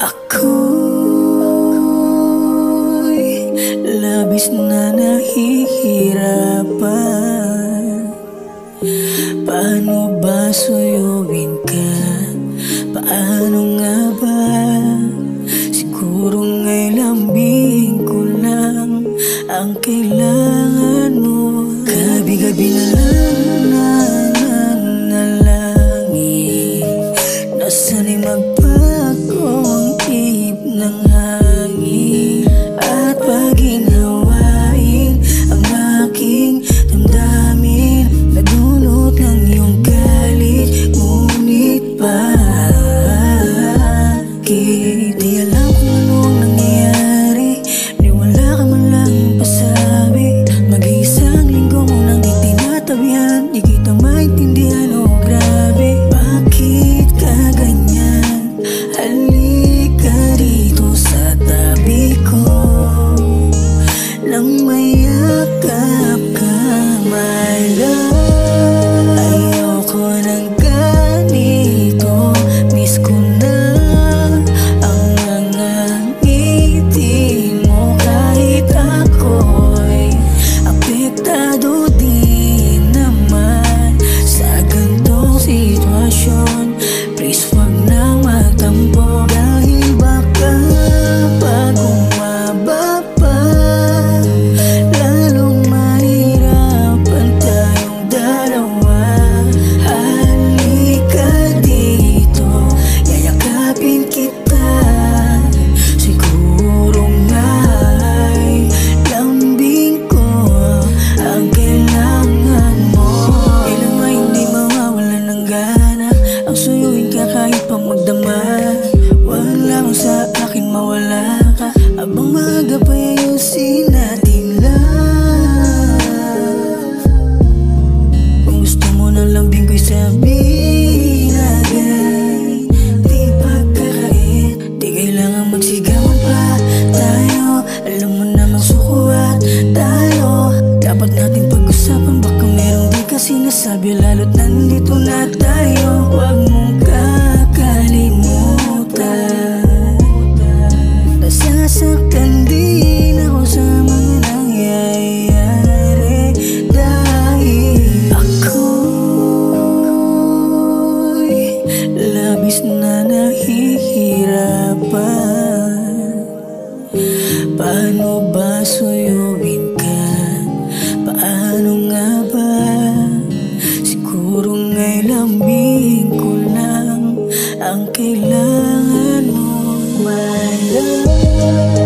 Ako'y labis na nahihirapan. Paano ba suyuin ka? Paano nga ba? Siguro nga'y lambing ko lang ang kailangan mo. Gabi-gabi na lang nananalangin, nasana'y magbago ang tip ng hangin at paghinhawain ang aking damdamin. Nadulot ng iyong galit, ngunit bakit? Di alam kung ano ang nangyayari, di wala ka man lang pasabi. Mag-iisang linggo mo nang itinatabihan, di kita maintindihan, oh grabe. Bakit ka ganyan? Halika dito sa tabi ko, nang mayakap ka, my love. Ayoko ng ganito, miss ko na ang mga ngiti mo. Kahit ako'y apektado din naman sa ganitong sitwasyon, please wag na magtampo. Dahil baka pag umaba pa, lalong mahirapan tayong dalawa. Halika dito, yayakapin kita. Siguro nga'y lambing ko ang kailangan mo. Kailan nga hindi mawawalan ng gana ang suyuin ka kahit pang magdama. Wala mo sa akin mawala ka, abang maaga pa ayusin natin lang. Kung gusto mo ng lambing ko'y sabihin agad, di pagkakait, di kailangan magsigawan pa tayo. Alam mo namang sukuhat tayo, dapat natin pag-usapan. Baka merong di ka sinasabi, lalo't nandito na tayo. Huwag mong kakalimutan, nasasaktan din ako sa mga nangyayari. Dahil ako'y labis na nahihirapan. Paano ba suyuin ka? Paano nga ba? Siguro nga'y lambing ko lang ang kailangan mo, my love.